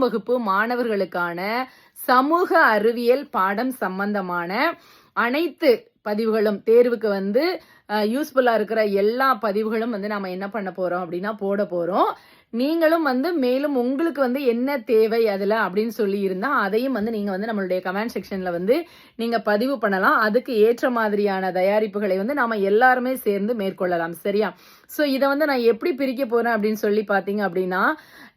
வகுப்பு மாணவர்களுக்கான சமூக அறிவியல் பாடம் சம்பந்தமான அனைத்து பதிவுகளும் தேர்வுக்கு வந்து யூஸ்ஃபுல்லா இருக்கிற எல்லா பதிவுகளும் வந்து நாம என்ன பண்ண போறோம் அப்படின்னா போட போறோம். நீங்களும் வந்து மேலும் உங்களுக்கு வந்து என்ன தேவை அதுல அப்படின்னு சொல்லி இருந்தா அதையும் வந்து நீங்க வந்து நம்மளுடைய கமெண்ட் செக்ஷன்ல வந்து நீங்க பதிவு பண்ணலாம். அதுக்கு ஏற்ற மாதிரியான தயாரிப்புகளை வந்து நாம எல்லாருமே சேர்ந்து மேற்கொள்ளலாம். சரியா? சோ இதை வந்து நான் எப்படி பிரிக்க போறேன் அப்படின்னு சொல்லி பாத்தீங்க அப்படின்னா,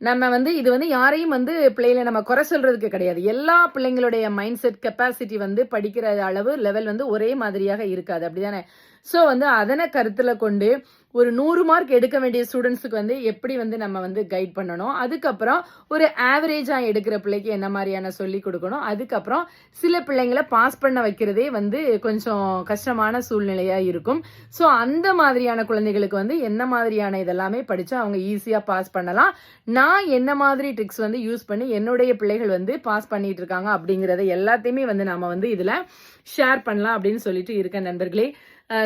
நம்ம வந்து இது வந்து யாரையும் வந்து பிள்ளைகளை நம்ம குறை சொல்றதுக்கு கிடையாது. எல்லா பிள்ளைங்களுடைய மைண்ட் செட் கெப்பாசிட்டி வந்து படிக்கிற அளவு லெவல் வந்து ஒரே மாதிரியாக இருக்காது. அப்படிதானே? சோ வந்து அதனை கருத்துல கொண்டு ஒரு 100 மார்க் எடுக்க வேண்டிய ஸ்டூடெண்ட்ஸுக்கு வந்து எப்படி வந்து நம்ம வந்து கைட் பண்ணணும், அதுக்கப்புறம் ஒரு ஆவரேஜா எடுக்கிற பிள்ளைக்கு என்ன மாதிரியான சொல்லி கொடுக்கணும், அதுக்கப்புறம் சில பிள்ளைங்களை பாஸ் பண்ண வைக்கிறதே வந்து கொஞ்சம் கஷ்டமான சூழ்நிலையா இருக்கும். ஸோ அந்த மாதிரியான குழந்தைகளுக்கு வந்து என்ன மாதிரியான இதெல்லாமே படிச்சா அவங்க ஈஸியா பாஸ் பண்ணலாம், நான் என்ன மாதிரி ட்ரிக்ஸ் வந்து யூஸ் பண்ணி என்னுடைய பிள்ளைகள் வந்து பாஸ் பண்ணிட்டு இருக்காங்க அப்படிங்கறத எல்லாத்தையுமே வந்து நாம வந்து இதுல ஷேர் பண்ணலாம் அப்படின்னு சொல்லிட்டு இருக்கேன் நண்பர்களே.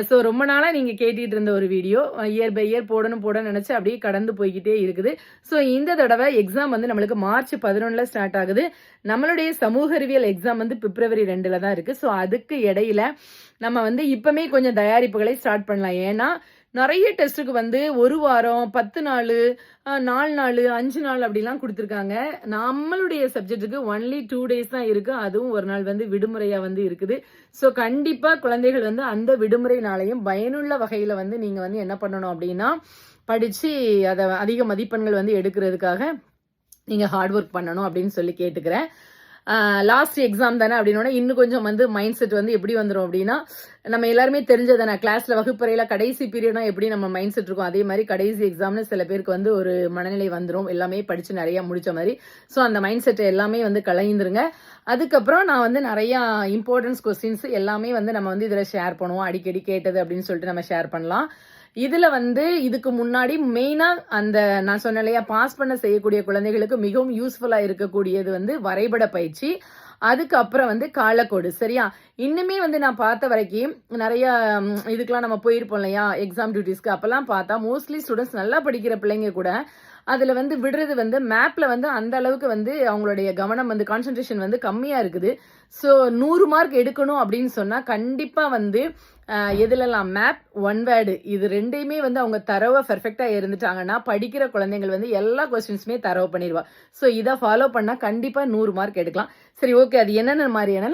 ஸோ ரொம்ப நாளாக நீங்கள் கேட்டுட்டு இருந்த ஒரு வீடியோ இயர் பை இயர் போடணும்னு நினச்சி அப்படியே கடந்து போய்கிட்டே இருக்குது. ஸோ இந்த தடவை எக்ஸாம் வந்து நம்மளுக்கு மார்ச் 11 ஸ்டார்ட் ஆகுது. நம்மளுடைய சமூக அறிவியல் எக்ஸாம் வந்து பிப்ரவரி 2 தான் இருக்கு. ஸோ அதுக்கு இடையில நம்ம வந்து இப்பவுமே கொஞ்சம் தயாரிப்புகளை ஸ்டார்ட் பண்ணலாம். ஏன்னா நிறைய டெஸ்ட்டுக்கு வந்து 1 வாரம் 10 நாள் 4 நாள் 5 நாள் அப்படிலாம் கொடுத்துருக்காங்க. நம்மளுடைய சப்ஜெக்ட்டுக்கு ஒன்லி 2 டேஸ் தான் இருக்கு. அதுவும் ஒரு நாள் வந்து விடுமுறையா வந்து இருக்குது. ஸோ கண்டிப்பா குழந்தைகள் வந்து அந்த விடுமுறை நாளையும் பயனுள்ள வகையில வந்து நீங்க வந்து என்ன பண்ணணும் அப்படின்னா படிச்சு அதை அதிக மதிப்பெண்கள் வந்து எடுக்கிறதுக்காக நீங்க ஹார்ட் ஒர்க் பண்ணணும் அப்படின்னு சொல்லி கேட்டுக்கிறேன். லாஸ்ட் எக்ஸாம் தானே அப்படின்னா இன்னும் கொஞ்சம் வந்து மைண்ட் செட் வந்து எப்படி வந்துடும் அப்படின்னா, நம்ம எல்லாருமே தெரிஞ்சதானே கிளாஸ்ல வகுப்பறையில கடைசி பீரியட்னா எப்படி நம்ம மைண்ட் செட் இருக்கும், அதே மாதிரி கடைசி எக்ஸாம்னு சில பேருக்கு வந்து ஒரு மனநிலை வந்துடும், எல்லாமே படிச்சு நிறைய முடிச்ச மாதிரி. ஸோ அந்த மைண்ட் செட் எல்லாமே வந்து கலைந்துருங்க. அதுக்கப்புறம் நான் வந்து நிறைய இம்பார்ட்டன்ஸ் கொஸ்டின்ஸ் எல்லாமே வந்து நம்ம வந்து இதுல ஷேர் பண்ணுவோம், அடிக்கடி கேட்டது அப்படின்னு சொல்லிட்டு நம்ம ஷேர் பண்ணலாம். இதுல வந்து இதுக்கு முன்னாடி மெயினா அந்த நான் சொன்ன இல்லையா பாஸ் பண்ண செய்யக்கூடிய குழந்தைகளுக்கு மிகவும் யூஸ்ஃபுல்லா இருக்கக்கூடியது வந்து வரைபட பயிற்சி, அதுக்கப்புறம் வந்து காலக்கோடு. சரியா? இன்னுமே வந்து நான் பார்த்த வரைக்கும் நிறைய இதுக்கெல்லாம் நம்ம போயிருப்போம் இல்லையா எக்ஸாம் டியூட்டிஸ்க்கு, அப்பெல்லாம் பார்த்தா மோஸ்ட்லி ஸ்டூடெண்ட்ஸ் நல்லா படிக்கிற பிள்ளைங்க கூட அதுல வந்து விடுறது வந்து மேப்ல வந்து அந்த அளவுக்கு வந்து அவங்களுடைய கவனம் வந்து கான்சென்ட்ரேஷன் வந்து கம்மியா இருக்குது. ஸோ 100 மார்க் எடுக்கணும் அப்படின்னு சொன்னா கண்டிப்பா வந்து எதுலலாம் மேப், ஒன் வேர்டு இது ரெண்டையுமே வந்து அவங்க தரவா பெர்ஃபெக்டா இருந்துட்டாங்கன்னா படிக்கிற குழந்தைகள் வந்து எல்லா கொஸ்டின்ஸுமே தரவு பண்ணிடுவா. ஸோ இதை ஃபாலோ பண்ணா கண்டிப்பா 100 மார்க் எடுக்கலாம். சரி, ஓகே, அது என்னென்ன மாதிரியான